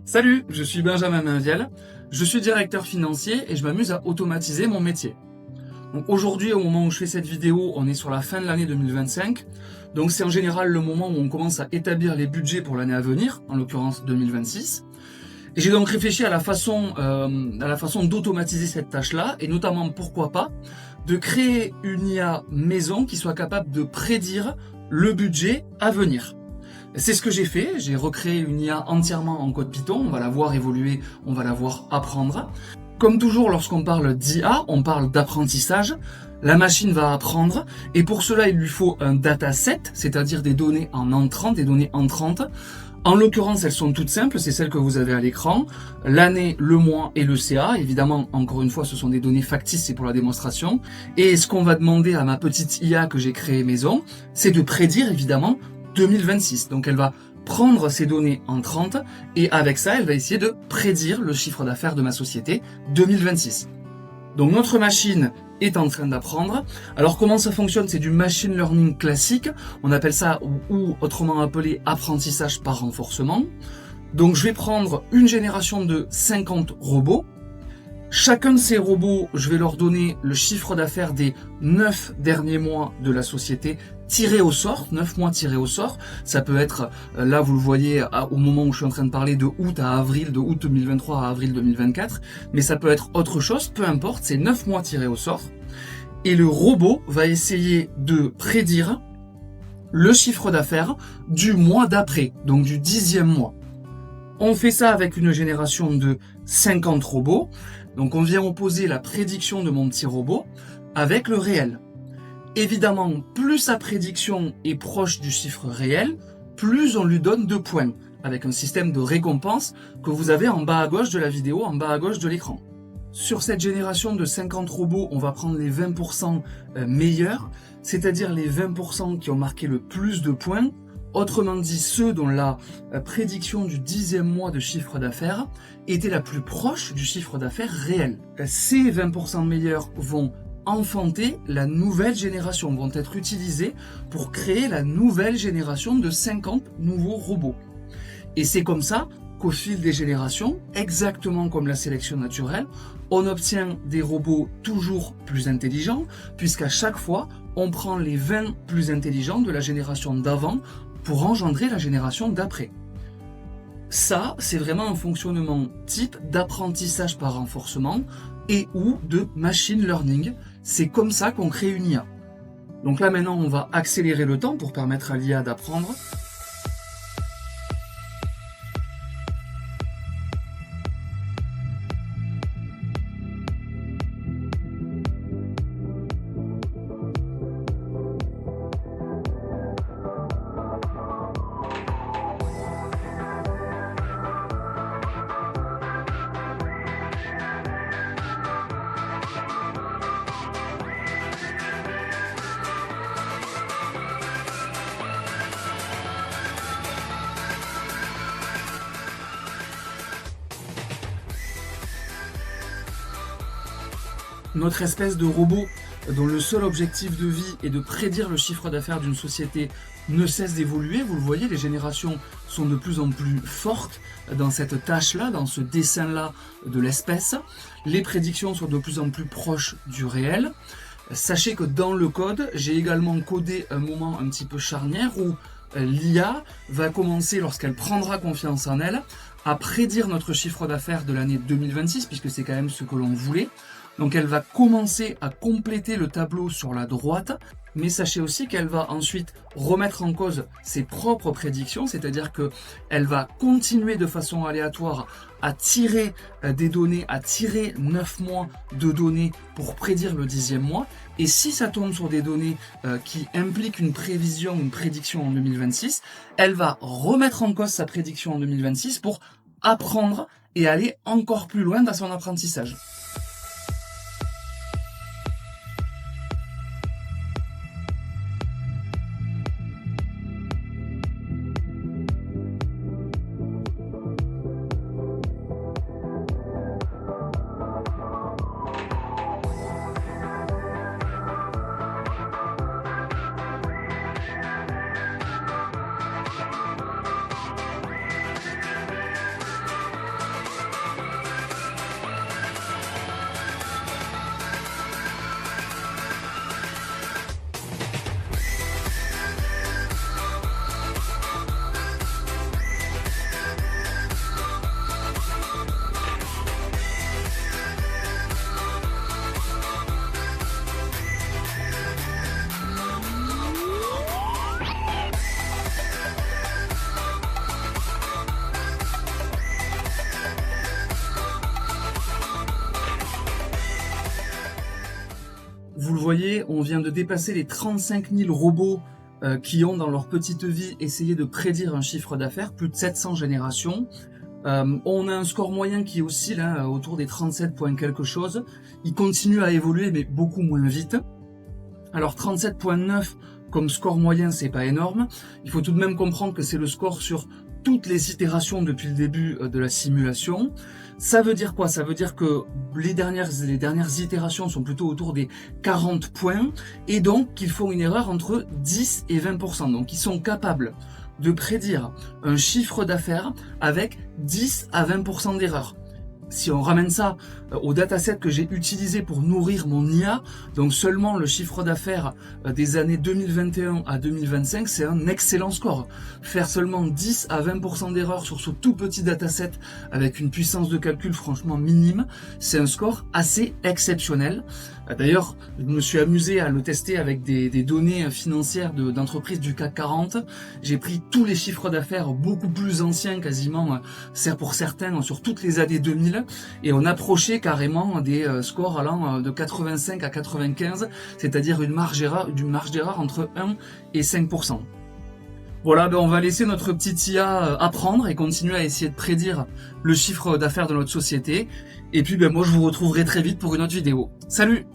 Salut, je suis Benjamin Mainviel, je suis directeur financier et je m'amuse à automatiser mon métier. Donc aujourd'hui, au moment où je fais cette vidéo, on est sur la fin de l'année 2025. Donc c'est en général le moment où on commence à établir les budgets pour l'année à venir, en l'occurrence 2026. Et j'ai donc réfléchi à la façon d'automatiser cette tâche-là, et notamment, pourquoi pas, de créer une IA maison qui soit capable de prédire le budget à venir. C'est ce que j'ai fait, j'ai recréé une IA entièrement en code Python, on va la voir évoluer, on va la voir apprendre. Comme toujours, lorsqu'on parle d'IA, on parle d'apprentissage. La machine va apprendre, et pour cela, il lui faut un dataset, c'est-à-dire des données en entrant, des données entrantes. En l'occurrence, elles sont toutes simples, c'est celles que vous avez à l'écran. L'année, le mois et le CA. Évidemment, encore une fois, ce sont des données factices, c'est pour la démonstration. Et ce qu'on va demander à ma petite IA que j'ai créée maison, c'est de prédire, évidemment, 2026. Donc elle va prendre ces données entrantes et avec ça, elle va essayer de prédire le chiffre d'affaires de ma société 2026. Donc notre machine est en train d'apprendre. Alors comment ça fonctionne? C'est du machine learning classique. On appelle ça, ou autrement appelé, apprentissage par renforcement. Donc je vais prendre une génération de 50 robots. Chacun de ces robots, je vais leur donner le chiffre d'affaires des 9 derniers mois de la société tiré au sort, 9 mois tirés au sort. Ça peut être, là vous le voyez au moment où je suis en train de parler, de août à avril, de août 2023 à avril 2024, mais ça peut être autre chose, peu importe, c'est 9 mois tirés au sort. Et le robot va essayer de prédire le chiffre d'affaires du mois d'après, donc du 10e mois. On fait ça avec une génération de 50 robots. Donc on vient opposer la prédiction de mon petit robot avec le réel. Évidemment, plus sa prédiction est proche du chiffre réel, plus on lui donne de points, avec un système de récompense que vous avez en bas à gauche de la vidéo, en bas à gauche de l'écran. Sur cette génération de 50 robots, on va prendre les 20% meilleurs, c'est-à-dire les 20% qui ont marqué le plus de points, autrement dit ceux dont la prédiction du 10e mois de chiffre d'affaires était la plus proche du chiffre d'affaires réel. Ces 20% meilleurs vont enfanter la nouvelle génération, vont être utilisés pour créer la nouvelle génération de 50 nouveaux robots. Et c'est comme ça qu'au fil des générations, exactement comme la sélection naturelle, on obtient des robots toujours plus intelligents, puisqu'à chaque fois, on prend les 20 plus intelligents de la génération d'avant pour engendrer la génération d'après. Ça, c'est vraiment un fonctionnement type d'apprentissage par renforcement et ou de machine learning. C'est comme ça qu'on crée une IA. Donc là maintenant, on va accélérer le temps pour permettre à l'IA d'apprendre. Notre espèce de robot dont le seul objectif de vie est de prédire le chiffre d'affaires d'une société ne cesse d'évoluer. Vous le voyez, les générations sont de plus en plus fortes dans cette tâche-là, dans ce dessin-là de l'espèce. Les prédictions sont de plus en plus proches du réel. Sachez que dans le code, j'ai également codé un moment un petit peu charnière où l'IA va commencer, lorsqu'elle prendra confiance en elle, à prédire notre chiffre d'affaires de l'année 2026, puisque c'est quand même ce que l'on voulait. Donc elle va commencer à compléter le tableau sur la droite, mais sachez aussi qu'elle va ensuite remettre en cause ses propres prédictions, c'est-à-dire qu'elle va continuer de façon aléatoire à tirer des données, à tirer 9 mois de données pour prédire le 10e mois, et si ça tombe sur des données qui impliquent une prévision, une prédiction en 2026, elle va remettre en cause sa prédiction en 2026 pour apprendre et aller encore plus loin dans son apprentissage. vous le voyez, on vient de dépasser les 35 000 robots qui ont dans leur petite vie essayé de prédire un chiffre d'affaires, plus de 700 générations. On a un score moyen qui oscille autour des 37 points quelque chose. Il continue à évoluer mais beaucoup moins vite. Alors 37.9 comme score moyen, c'est pas énorme. Il faut tout de même comprendre que c'est le score sur toutes les itérations depuis le début de la simulation. Ça veut dire quoi? Ça veut dire que les dernières itérations sont plutôt autour des 40 points et donc qu'ils font une erreur entre 10 et 20%. Donc ils sont capables de prédire un chiffre d'affaires avec 10 à 20% d'erreur. Si on ramène ça au dataset que j'ai utilisé pour nourrir mon IA, donc seulement le chiffre d'affaires des années 2021 à 2025, c'est un excellent score. Faire seulement 10 à 20% d'erreur sur ce tout petit dataset avec une puissance de calcul franchement minime, c'est un score assez exceptionnel. D'ailleurs, je me suis amusé à le tester avec des données financières d'entreprises du CAC 40. J'ai pris tous les chiffres d'affaires beaucoup plus anciens, quasiment pour certains sur toutes les années 2000, et on approchait carrément des scores allant de 85 à 95, c'est-à-dire une marge d'erreur entre 1 et 5%. Voilà, on va laisser notre petite IA apprendre et continuer à essayer de prédire le chiffre d'affaires de notre société. Et puis moi je vous retrouverai très vite pour une autre vidéo. Salut!